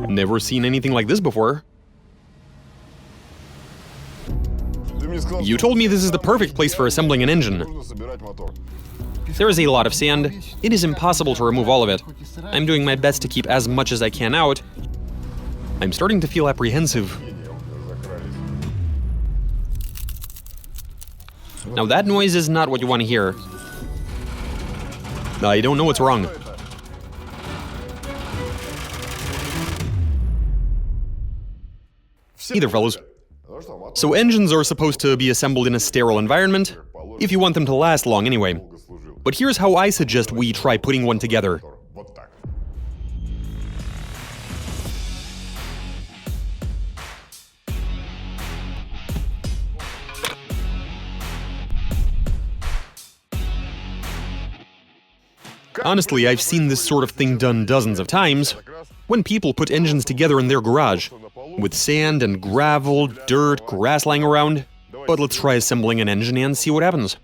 Never seen anything like this before. You told me this is the perfect place for assembling an engine. There is a lot of sand. It is impossible to remove all of it. I'm doing my best to keep as much as I can out. I'm starting to feel apprehensive. Now that noise is not what you want to hear. I don't know what's wrong. Either, fellows. So engines are supposed to be assembled in a sterile environment, if you want them to last long anyway. But here's how I suggest we try putting one together. Honestly, I've seen this sort of thing done dozens of times, when people put engines together in their garage, with sand and gravel, dirt, grass lying around. But let's try assembling an engine and see what happens.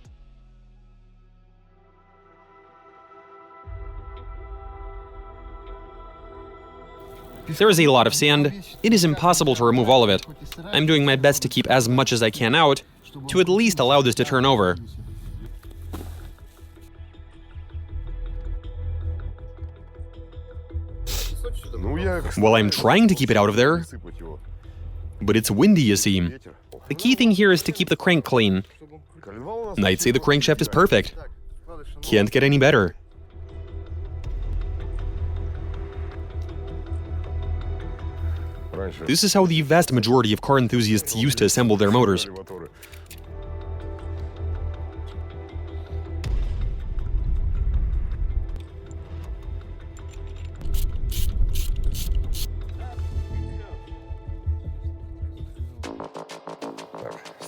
There is a lot of sand. It is impossible to remove all of it. I'm doing my best to keep as much as I can out, to at least allow this to turn over. Well, I'm trying to keep it out of there, but it's windy, you see. The key thing here is to keep the crank clean. I'd say the crankshaft is perfect. Can't get any better. This is how the vast majority of car enthusiasts used to assemble their motors.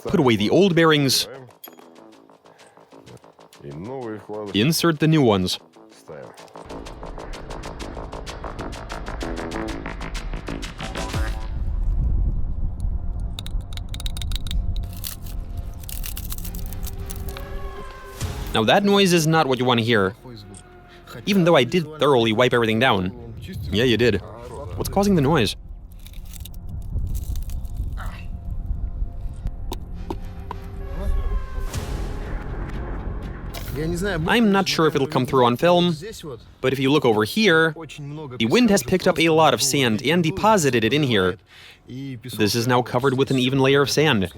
Put away the old bearings. Insert the new ones. Now that noise is not what you want to hear. Even though I did thoroughly wipe everything down. Yeah, you did. What's causing the noise? I'm not sure if it'll come through on film, but if you look over here, the wind has picked up a lot of sand and deposited it in here. This is now covered with an even layer of sand.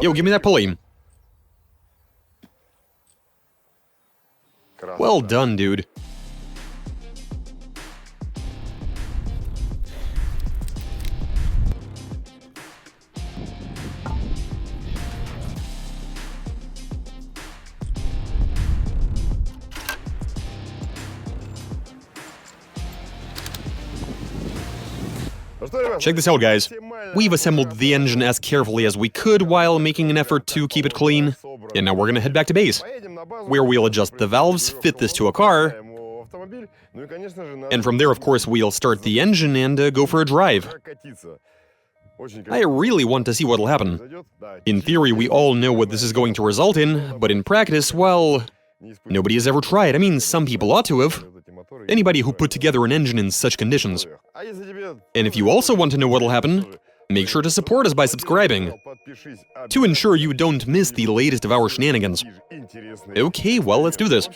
Yo, give me that pulley. Well done, dude. Check this out, guys. We've assembled the engine as carefully as we could while making an effort to keep it clean. And now we're gonna head back to base, where we'll adjust the valves, fit this to a car, and from there, of course, we'll start the engine and go for a drive. I really want to see what'll happen. In theory, we all know what this is going to result in, but in practice, well, nobody has ever tried. I mean, some people ought to have. Anybody who put together an engine in such conditions. And if you also want to know what'll happen, make sure to support us by subscribing, to ensure you don't miss the latest of our shenanigans. Okay, well, let's do this.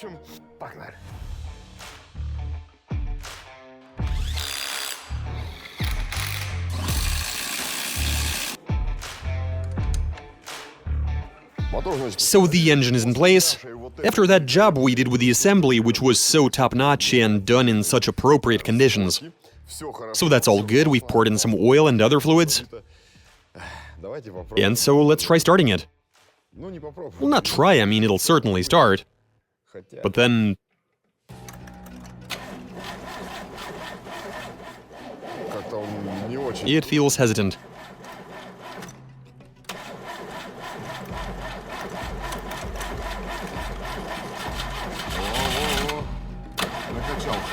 So the engine is in place. After that job we did with the assembly, which was so top-notch and done in such appropriate conditions. So that's all good, we've poured in some oil and other fluids. And so let's try starting it. Well, not try, I mean, it'll certainly start. But then... it feels hesitant.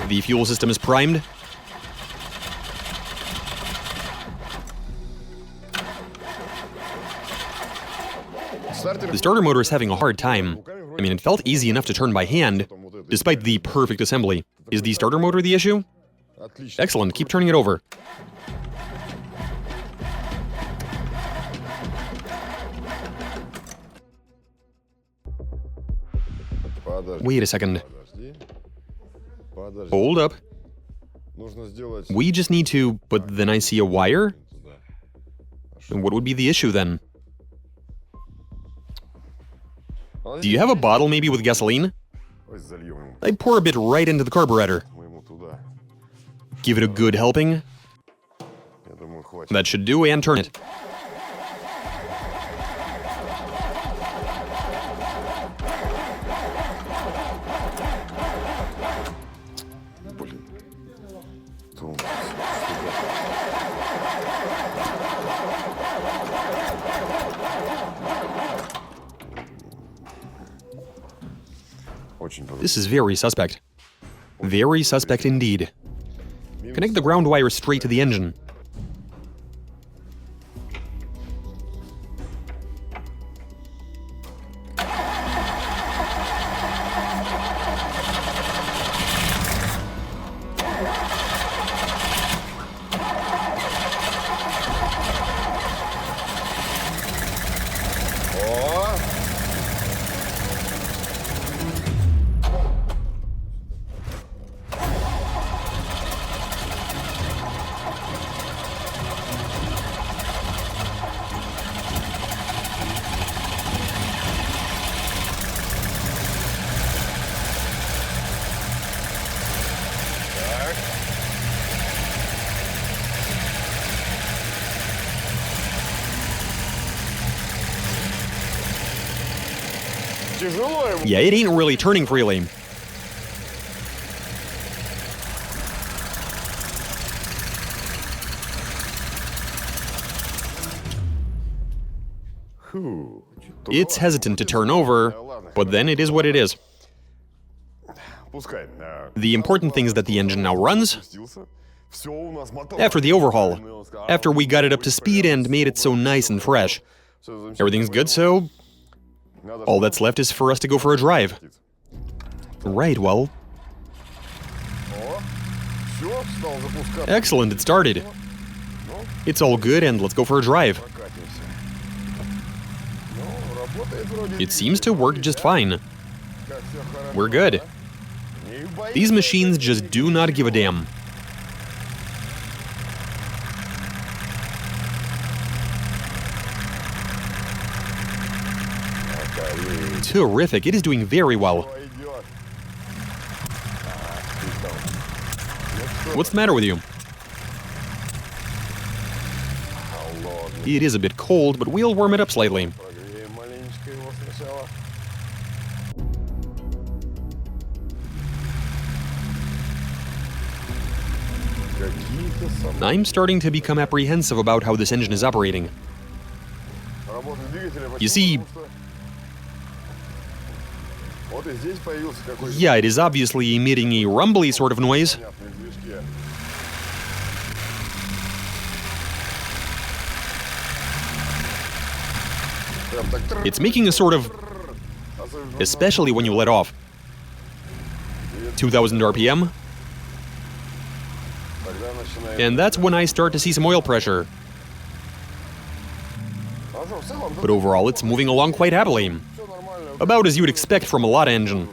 The fuel system is primed. The starter motor is having a hard time. I mean, it felt easy enough to turn by hand, despite the perfect assembly. Is the starter motor the issue? Excellent, keep turning it over. Wait a second. Hold up. We just need to... But then I see a wire? And what would be the issue then? Do you have a bottle maybe with gasoline? I'd pour a bit right into the carburetor. Give it a good helping. That should do, and turn it. This is very suspect. Very suspect indeed. Connect the ground wire straight to the engine. Yeah, it ain't really turning freely. It's hesitant to turn over, but then it is what it is. The important thing is that the engine now runs. After the overhaul, after we got it up to speed and made it so nice and fresh. Everything's good, so all that's left is for us to go for a drive. Right, well... Excellent, it started. It's all good, and let's go for a drive. It seems to work just fine. We're good. These machines just do not give a damn. Terrific, it is doing very well. What's the matter with you? It is a bit cold, but we'll warm it up slightly. I'm starting to become apprehensive about how this engine is operating. You see... Yeah, it is obviously emitting a rumbly sort of noise. It's making a sort of... Especially when you let off. 2000 RPM. And that's when I start to see some oil pressure. But overall, it's moving along quite happily. About as you would expect from a Lada engine.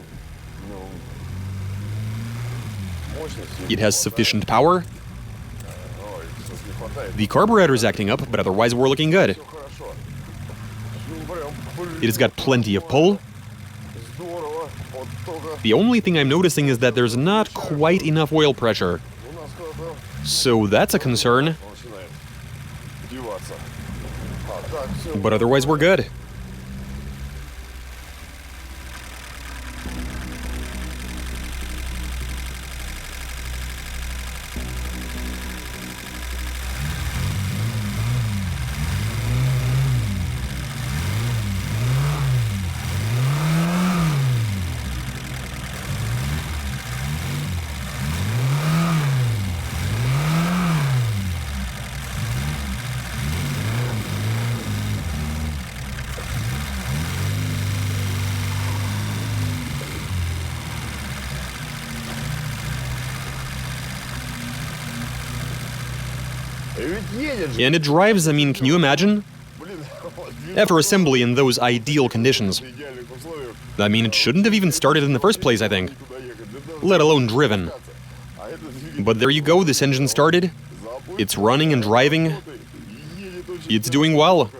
It has sufficient power. The carburetor is acting up, but otherwise we're looking good. It has got plenty of pull. The only thing I'm noticing is that there's not quite enough oil pressure. So that's a concern. But otherwise we're good. And it drives, I mean, can you imagine? After assembly in those ideal conditions. I mean, it shouldn't have even started in the first place, I think. Let alone driven. But there you go, this engine started. It's running and driving. It's doing well.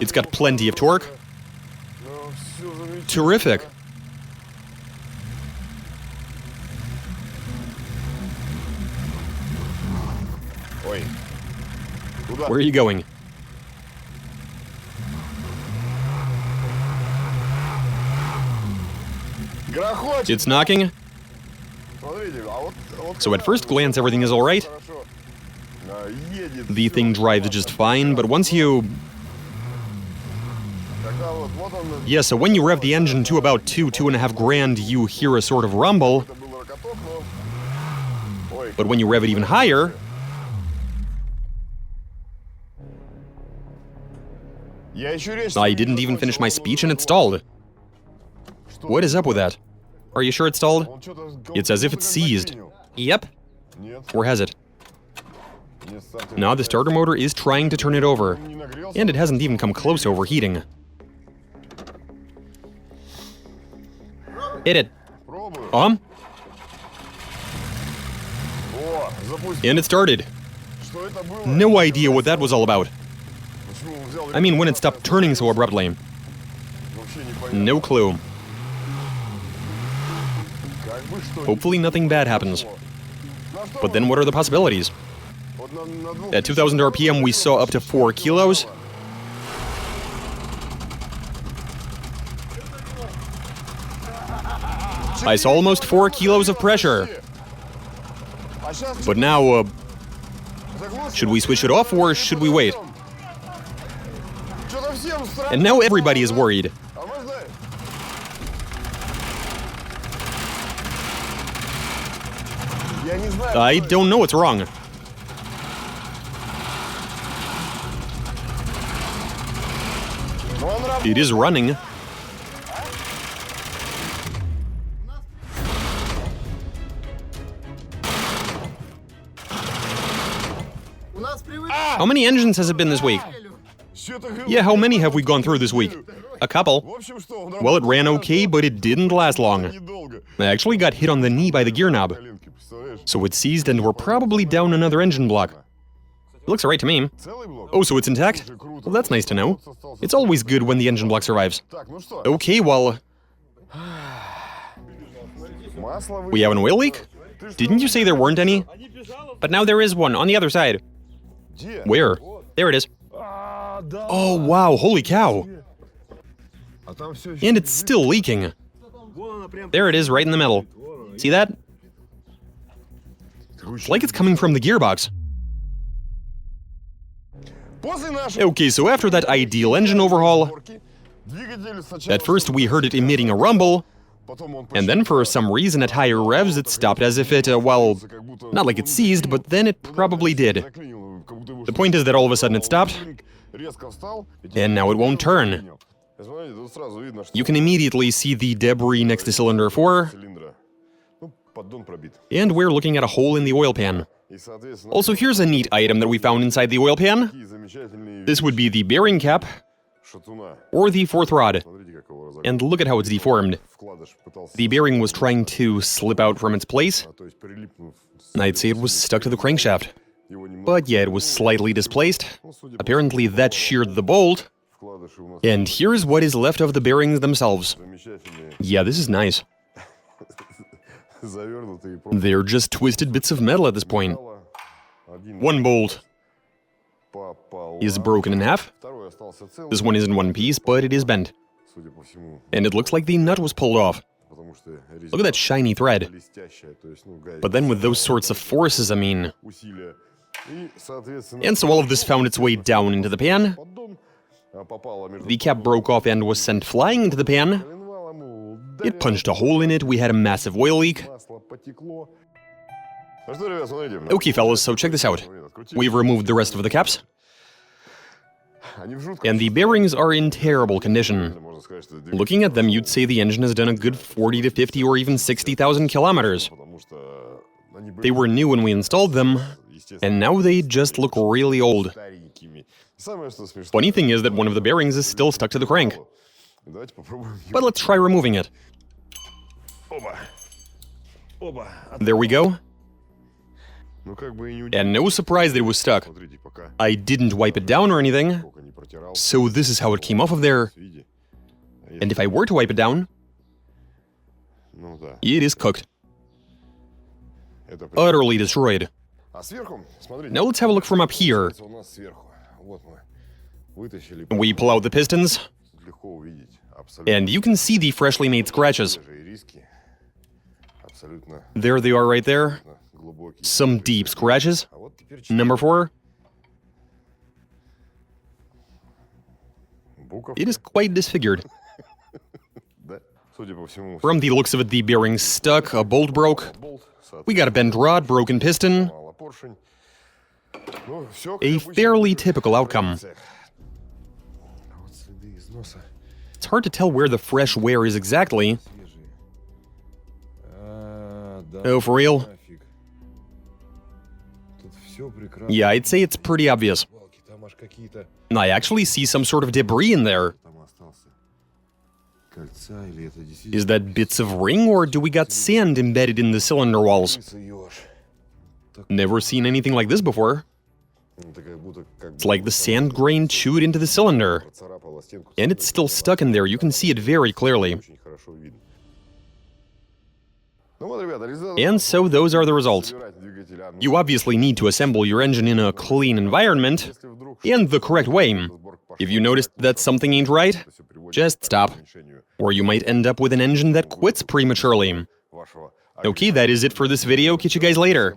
It's got plenty of torque. Terrific. Where are you going? It's knocking. So at first glance, everything is alright. The thing drives just fine, but once you... Yeah, so when you rev the engine to about 2.5 grand, you hear a sort of rumble. But when you rev it even higher... I didn't even finish my speech and it stalled. What is up with that? Are you sure it stalled? It's as if it's seized. Yep. Or has it? Now the starter motor is trying to turn it over. And it hasn't even come close to overheating. Hit it. And it started. No idea what that was all about. I mean, when it stopped turning so abruptly. No clue. Hopefully nothing bad happens. But then what are the possibilities? At 2000 RPM we saw up to 4 kilos. I saw almost 4 kilos of pressure. But now, should we switch it off or should we wait? And now everybody is worried. I don't know what's wrong. It is running. How many engines has it been this week? Yeah, how many have we gone through this week? A couple. Well, it ran okay, but it didn't last long. I actually got hit on the knee by the gear knob. So it seized and we're probably down another engine block. It looks alright to me. Oh, so it's intact? Well, that's nice to know. It's always good when the engine block survives. Okay, well... We have an oil leak? Didn't you say there weren't any? But now there is one, on the other side. Where? There it is. Oh, wow, holy cow. And it's still leaking. There it is, right in the middle. See that? It's like it's coming from the gearbox. Okay, so after that ideal engine overhaul, at first we heard it emitting a rumble, and then for some reason at higher revs it stopped as if it, well, not like it seized, but then it probably did. The point is that all of a sudden it stopped, and now it won't turn. You can immediately see the debris next to cylinder 4, and we're looking at a hole in the oil pan. Also, here's a neat item that we found inside the oil pan. This would be the bearing cap, or the fourth rod. And look at how it's deformed. The bearing was trying to slip out from its place. I'd say it was stuck to the crankshaft. But yeah, it was slightly displaced. Apparently that sheared the bolt. And here's what is left of the bearings themselves. Yeah, this is nice. They're just twisted bits of metal at this point. One bolt is broken in half. This one is in one piece, but it is bent. And it looks like the nut was pulled off. Look at that shiny thread. But then with those sorts of forces, I mean... And so all of this found its way down into the pan. The cap broke off and was sent flying into the pan. It punched a hole in it, we had a massive oil leak. Okay, fellas, so check this out. We've removed the rest of the caps. And the bearings are in terrible condition. Looking at them, you'd say the engine has done a good 40 to 50 or even 60,000 kilometers. They were new when we installed them, and now they just look really old. Funny thing is that one of the bearings is still stuck to the crank. But let's try removing it. There we go. And no surprise that it was stuck. I didn't wipe it down or anything, so this is how it came off of there. And if I were to wipe it down, it is cooked. Utterly destroyed. Now let's have a look from up here. We pull out the pistons, and you can see the freshly made scratches. There they are right there. Some deep scratches. Number 4. It is quite disfigured. From the looks of it, the bearing's stuck, a bolt broke. We got a bent rod, broken piston. A fairly typical outcome. It's hard to tell where the fresh wear is exactly. Oh, for real? Yeah, I'd say it's pretty obvious. I actually see some sort of debris in there. Is that bits of ring, or do we got sand embedded in the cylinder walls? Never seen anything like this before. It's like the sand grain chewed into the cylinder. And it's still stuck in there, you can see it very clearly. And so those are the results. You obviously need to assemble your engine in a clean environment, and the correct way. If you notice that something ain't right, just stop. Or you might end up with an engine that quits prematurely. Okay, that is it for this video. Catch you guys later.